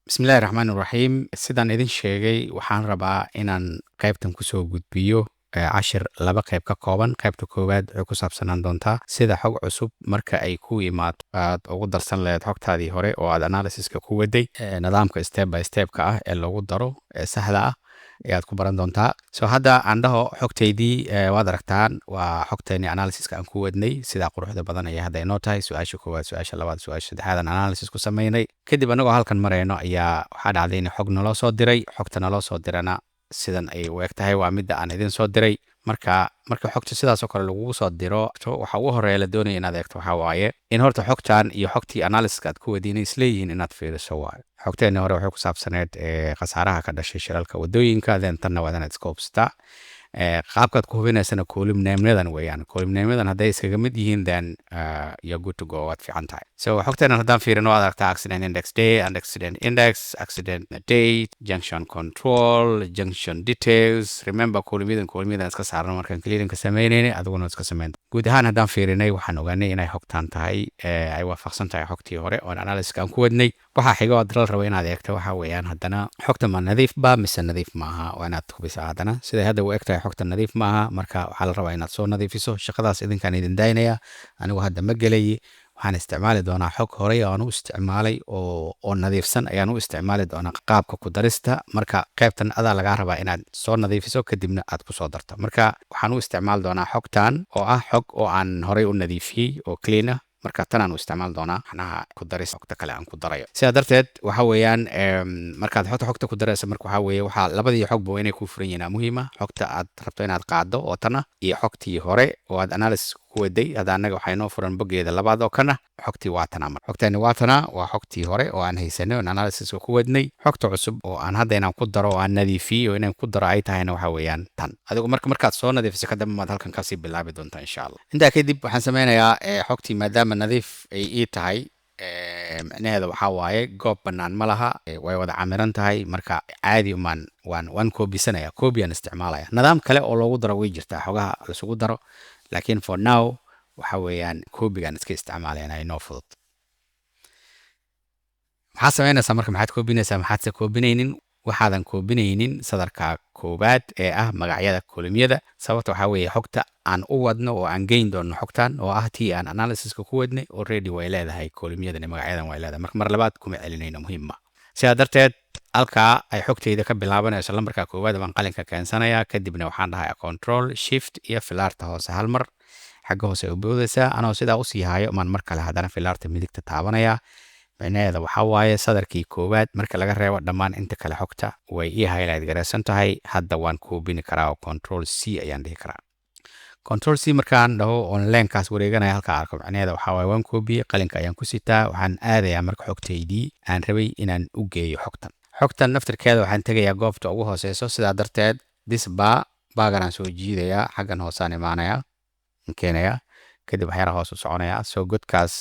بسم الله الرحمن الرحيم sidaan idin sheegay waxaan rabaa inaan qaybtan kusoo gudbiyo cashir laba qayb ka kooban qaybta koowaad waxay ku saabsanaan doontaa sida xog cusub marka ay ku imaato aad ugu darsan lahayd xogtaadii hore oo aad analysiska ku waday nidaamka step by stepka ah ee lagu daro ee sahla ah ayaad ku baran doontaa so hadda aan dhaho xogtaydii waad aragtaan waa xogtayni analysiska aan ku wadnay sida quruxda badan ayaa hadda inoo tahay su-aasha koowaad su-aasha labaad su-aasha saddexaad aan analysis ku samaynay kadib anagoo halkan marayno ayaa waxaa dhacday in xog naloo soo diray xogta naloo soo dirana sidan ay u eg tahay waa midda aan idin soo diray marka xogta sidaas oo kale lagugu soo diro waxa ugu horeeya la doonaya inaad eegto waxaa waaye in horta xogtan iyo xogtii analysiska aad ku wadiinay isleeyihiin inaad fiiriso waayo xogteeni hore waxay ku saabsaneed khasaaraha ka dhashay shilalka wadooyinka then tanna waa inaad iska hubsataa qaabkaad ku hubinaysana koolimneemyadan weeyaan koolimneemyadan hadday iskaga mid yihiin then you're good to go waad fiican tahay so xogteenan haddaan fiirino waad aragtaa accident index day and accident index accident date junction control junction details remember koolimyadan iska saarno markaan clearinka samaynayna adiguna iska samayn guud ahaan haddaan fiirinay waxaan ogaanay inay xogtaan tahay ay waafaqsan tahay xogtii hore oon analysiska aan ku wadnay waxaa xiga oo dal rabo inaad eegto waxa weeyaan haddana xogta ma nadiif ba mise nadiif maaha waa inaad hubisaa haddana siday hadda u egtahay xogta nadiif maaha marka waxaa la rabaa inaad soo nadiifiso shaqadaas idinkaan idin daynaya anigu hadda ma gelayi waxaan isticmaali doonaa xog horey aan u isticmaalay oo nadiifsan ayaan u isticmaali doonaa qaabka ku darista marka qaybtan adaa lagaa rabaa inaad soo nadiifiso kadibna aad ku soo darto marka waxaan u isticmaali doonaa xogtan oo ah xog oo aan horey u nadiifiyey oo clean ah marka tan aan u isticmaal doonaa macnaha ku daris xogta kale aan ku darayo sidaa darteed waxa weeyaan markaad xogta ku daraysa marka waxa weeye waxaa labadii xogba waa inay ku furan yihiin muhiima xogta aad rabto inaad qaado oo tana iyo xogtii hore oo aad analysis ku waday hadda annaga waxaa inoo furan bogeeda labaad oo kana xogtii waa tana mar xogtani waa tana waa xogtii hore oo aan haysanay oon analysiska ku wadnay xogta cusub oo aan hadda inaan ku daro oo aan nadiifiyey oo inaan ku daro ay tahayna waxa weeyaan tan adigu markaad soo nadiifiso kadib maad halkan kasii bilaabi doontaa insha allah intaa kadib waxaan sameynayaa xogtii maadaama nadiif ay ii tahay micnaheeda waxaa waaye goob bannaan ma laha way wada camiran tahay marka caadi waan koobisanaya koobiyaan isticmaalaya nidaam kale oo loogu daro way jirtaa xogaha laisugu daro laakiin for now waxa weeyaan koobigaan iska isticmaalayna inoo fudud maxaad samaynaysaa marka maxaad koobinaysaa maxaadse koobinaynin waxaadan koobinaynin sadarka koowaad ee ah magacyada koolimyada sababta waxaa weeye xogta aan u wadno oo aan geyn doono xogtan oo ah tii aan analysiska ku wadnay already way leedahay koolimyadan iyo magacyadan way leedahay marka mar labaad kuma celinayno muhiima sidaa darteed halkaa ay xogtayda ka bilaabanayso lambarka koowaad baan qalinka keensanayaa kadibna waxaan dhahay control shift iyo filaarta hoose hal mar xagga hoose u boodaysaa anoo sidaa usii hayo maan mar kale haddana filaarta midigta taabanaya micnaheeda waxaa waaye sadarkii koowaad marka laga reebo dhammaan inta kale xogta way ii highlight garaysan tahay hadda waan koobini karaa oo control c ayaan dhihi karaa control c markaan dhaho oon leenkaas wareeganaya halkaa arko micnaheeda waxaa waaye waan koobiyey qalinka ayaan ku sitaa waxaan aadayaa marka xogtaydii aan rabay inaan u geeyo xogtan naftirkeeda waxaan tegayaa goobta ugu hooseyso sidaa darteed baaganaan soo jiidayaa xaggan hoosaan imaanaya keenaya kadib waxyaala hoos u soconaya soo godkaas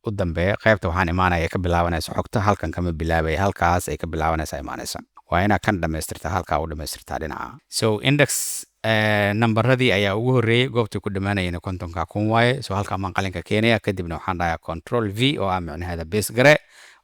u dambeeya qaybta waxaan imaanaya ka bilaabanaysa xogta halkan kama bilaabaya halkaas ay ka bilaabanaysa imaanaysa waa inaad kan dhamaystirtaa halkaa u dhamaystirtaa dhinaca so index nambaradii ayaa ugu horreeyey goobtii ku dhammaanayeen kontonka kun waaye so halkaa maan qalinka keenaya kadibna waxaan dhahayaa control v oo ah micnaheeda base gare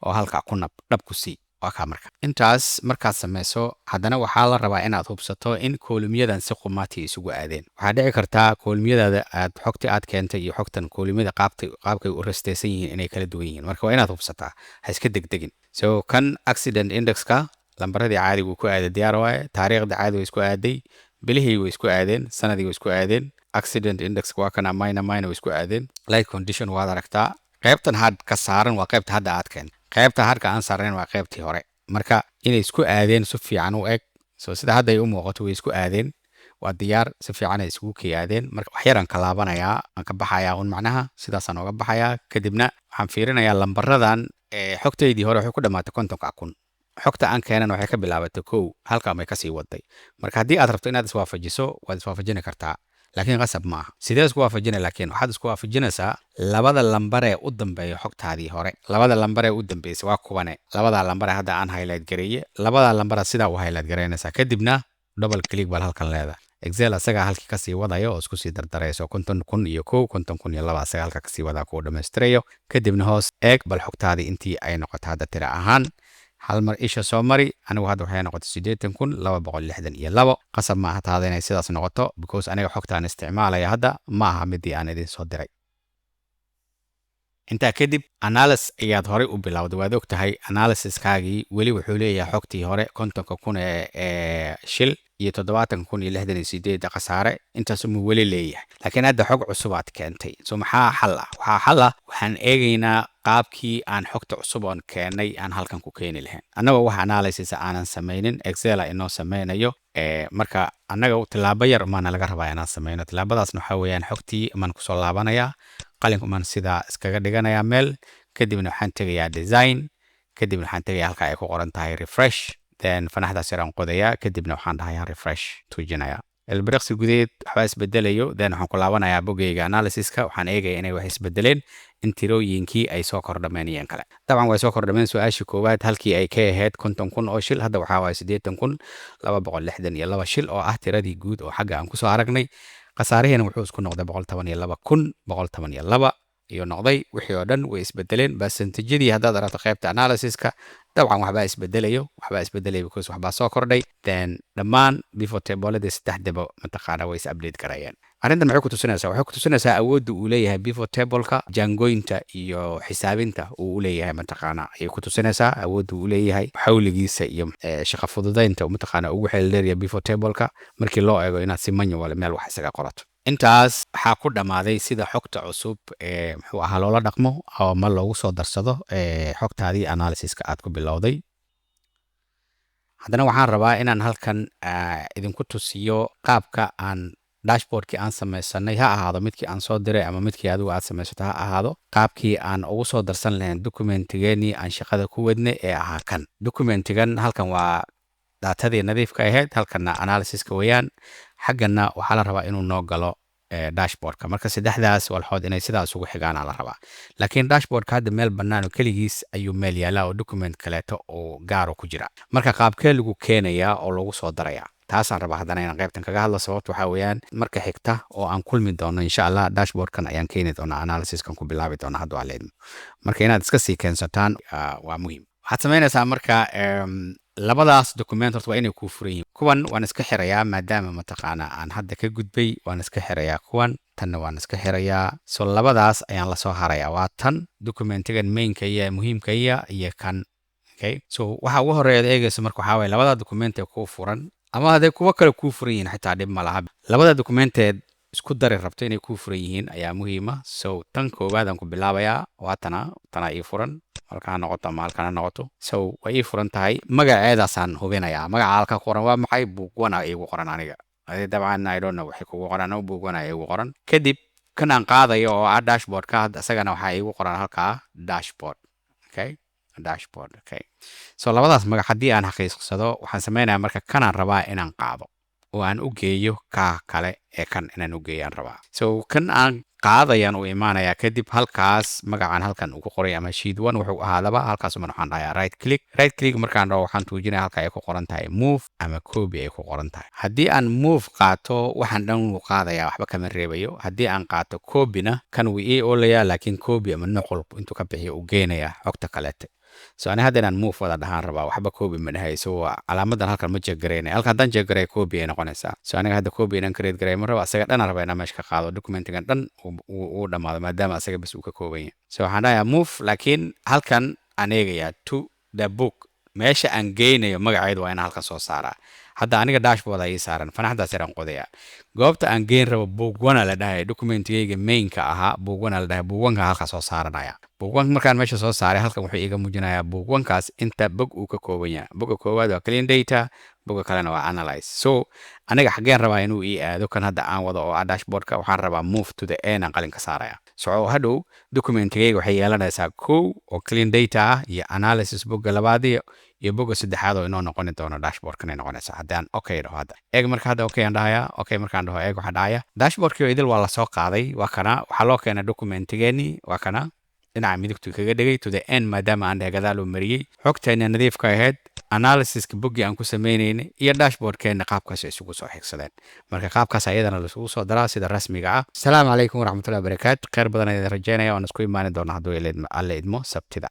oo halkaa ku dhab ku sii waa kaa marka intaas markaad samayso haddana waxaa la rabaa inaad hubsato in koolimyadan si qumaatii isugu aadeen waxaa dhici kartaa koolimyadaada aad xogtii aad keentay iyo xogtan koolimyada qaabkay u rasteysan yihiin inay kala duwan yihiin marka waa inaad hubsataa ha iska degdegin so kan accident indexka lambaradii caadigu ku aaday diyaar waaye taariikhda caadi way isku aaday bilihii way isku aadeen sanadii way isku aadeen accident index waa kana minor way isku aadeen light condition waad aragtaa qaybtan had ka saaran waa qaybta hadda aad keentay qaybta harka aan saarnayn waa qaybtii hore marka inay isku aadeen si fiican u eg soo sida hadda ay u muuqato way isku aadeen waa diyaar si fiican ay isugu kayaadeen marka wax yaraan ka laabanayaa aan ka baxayaa un macnaha sidaasaan ooga baxayaa kadibna waxaan fiirinayaa lambaradan xogtaydii hore waxay ku dhammaatay kontonka kun xogta aan keenan waxay ka bilaabatay kow halkaa may kasii waday marka haddii aad rabto inaad iswaafajiso waad iswaafajini kartaa laakiin qasab ma aha sidee isku waafajina laakiin waxaad isku waafajinaysaa labada lambaree u dambeeya xogtaadii hore labada lambaree u dambeysay waa kuwane labada lambare hadda aan highlight gareeye labada lambara sidaa u highlight garaynaysaa kadibna double click bal halkan leedahay excel asagaa halkii kasii wadaya oo isku sii dardarayso 50,000 iyo 50,002 asagaa halka kasii wadaa kuu dhammaystirayo kadibna hoos eeg bal xogtaadii intii ay noqoto hadda tira ahaan hal mar isha soo mari anigu hadda waxay noqotay 8,262 qasab ma aha taada inay sidaas noqoto because aniga xogtaan isticmaalaya hadda ma aha midii aan idin soo diray intaa kadib analysis ayaad horey u bilowday waad ogtahay analysiskaagii weli wuxuu leeyahay xogtii hore 50,000 ee shil iyo 70,068 khasaare intaas uu weli leeyahay laakiin hadda xog cusub aad keentay so maxaa xal ah waxaa xal ah waxaan eegaynaa qaabkii aan xogta cusub oon keenay aan halkan ku keeni lahayn annaga wax analysis aanan samaynin excel inoo sameynayo marka annaga tilaabo yar maana laga rabaa inaan sameyno tilaabadaasna waxaa weeyaan xogtii maan kusoo laabanayaa qalinku maan sidaa iskaga dhiganayaa meel kadibna waxaan tegayaa design kadibna waxaan tegayaa halka ay ku qoran tahay refresh then fanaxdaas yaraan qodayaa kadibna waxaan dhahayaa refresh tuujinayaa البريقس جديد حواس بدليو then waxaan ku laabanayaa bogeyga analysiska waxaan eegayaa inay wax isbedeleen intirooyinkii ay soo kordhameen kale dabcan way soo kordhameen su'aashii koowaad halkii ay ka ahayd 50,000 oo shil hadda waxaa waay 8,262 shil oo ah tiradii guud oo xagga aan ku soo aragnay khasaarihina wuxuu isku noqday 112,112 iyo noqday wixii oo dhan way isbedeleen percentage-yadii haddaad aragto qaybta analysiska dabcan waxbaa isbedelayo because waxbaa soo kordhay then dhammaan pivot table-adii saddexdaba mataqaana way is update garayeen arrintan maxay ku tusinaysaa awoodda uu leeyahay pivot table-ka jaangooyinta iyo xisaabinta uu u leeyahay mataqaana ayay ku tusinaysaa awoodda uu leeyahay xawligiisa iyo shaqo fududaynta mataqaana ugu xeeldheeriya pivot table-ka markii loo eego inaad si manual meel wax isaga qorato intaas waxaa ku dhamaaday sida xogta cusub muxuu ahaa loola dhaqmo oo ma loogu soo darsado xogtaadii analysiska aad ku bilowday haddana waxaan rabaa inaan halkan idinku tusiyo qaabka aan dashboardkii aan samaysanay ha ahaado midkii aan soo diray ama midkii adigu aad samaysato ha ahaado qaabkii aan ugu soo darsan lahayn documentigeenii aan shaqada ku wadnay ee ahaa kan documentigan halkan waa daatadii nadiifka ahayd halkanna analysiska weeyaan xaggana waxaa la rabaa inuu noo galo dashboardka marka saddexdaas walxood inay sidaas ugu xigaana la rabaa laakiin dashboardka hadda meel bannaan oo keligiis ayuu meel yaalaa oo document kaleeto oo gaaro ku jira marka qaabkee lagu keenayaa oo lagu soo darayaa taasaan rabaa haddana inaan qaybtan kaga hadlo sababta waxaa weeyaan marka xigta oo aan kulmi doono insha allah dashboardkan ayaan keeni doonaa analysiskan ku bilaabi doona hadduu aan leedmo marka inaad iska sii keensataan waa muhiim waxaad samaynaysaa marka labadaas document horta waa inay kuu furan yihiin kuwan waan iska xirayaa maadaama mataqaana aan hadda ka gudbay waan iska xirayaa kuwan tanna waan iska xirayaa so labadaas ayaan lasoo harayaa waa tan documentigan mainka iyo muhiimka iyo kan okay so waxa ugu horeeya eegayso marka waxaa waye labada document ee kuu furan ama hadday kuwa kale kuu furan yihiin xitaa dhib ma laha labada documenteed isku dari rabto inay kuu furan yihiin ayaa muhiima so tan koowaad aan ku bilaabayaa waa tana ii furan halkaan noqoto ama halkaan noqoto so way ii furan tahay magaceedaasaan hubinayaa magaca halka qoran waa maxay buugwana iigu qoran aniga dabcan I don't know waxay kugu qoran oo buugwana iigu qoran kadib kan aan qaadayo oo ah dashboardka hadda isagana waxaa iigu qoran halkaa dashboard okay so labadaas magac haddii aan xaqiiqsado waxaan sameynayaa marka kanaan rabaa inaan qaado oo aan u geeyo ka kale ee kan inaan u geeyaan rabaa so kan aan qaadayaan u imaanayaa kadib halkaas magacan halkan ugu qoray ama sheet 1 wuxuu ahaadaba halkaas waxaan dhahayaa right click markaan dhaho waxaan tuujinayaa halka ay ku qoran tahay move ama copy ay ku qoran tahay haddii aan move qaato waxaan dhan u qaadayaa waxba kama reebayo haddii aan qaato copyna kan wuu ii oolayaa laakiin copy ama nuqul intuu ka bixiyo u geenayaa xogta kaleete so ani hadda inaan move wada dhahaan rabaa waxba copy ma dhahay so calaamadan halkan ma jeegareynay halkan haddaan jeegaray copy ay noqonaysaa so aniga hadda copy inaan create garay ma rabo asaga dhan rabaa inaan meesha ka qaado documentigan dhan uu dhamaado maadaama asaga bas uu ka kooban yahay so waxaan dhahayaa move laakiin halkan aan eegayaa to the book meesha aan geynayo magaceedu waa inaan halkan soo saaraa hadda aniga dashboard ay saaran fanaxdaas yaraan qodayaa goobta aan geyn rabo buugwana la dhahay documentigayga mainka ahaa buugwana la dhahay buugwanka halka soo saaranaya buugwanka markaan meesha soo saaray halkan wuxuu iga muujinayaa buugwankaas inta bog uu ka kooban yahay boga koowaad waa clean data boga kalena waa analyze so aniga xageen rabaa inuu ii aado kan hadda aan wado oo ah dashboardka waxaan rabaa move to the end aan qalin ka saaraya so hadhow documentigayga waxay yeelanaysaa kow oo clean data ah iyo analysis boga labaad iyo boga saddexaad oo inoo noqoni doono dashboardkan ay noqonaysaa haddaan okay dhaho hadda eeg marka hadda okay aan dhahayaa okay markaan dhaho eeg waxaa dhahaya dashboardkii oo idil waa lasoo qaaday waa kana waxaa loo keenay documentigeenii waa kana dhinaca midigtu kaga dhigay to the end maadaama aan dhahay gadaal oo mariyey xogtayna nadiifka ahayd analysiska boggii aan ku sameynaynay iyo dashboardkeenna qaabkaas ay isugu soo xigsadeen marka qaabkaas ayadana laisugu soo daraa sida rasmiga ah asalaamu calaykum waraxmatullahi wabarakaatu khayr badan ayaan rajaynaya waan isku imaani doonaa hadduu alle idmo sabtida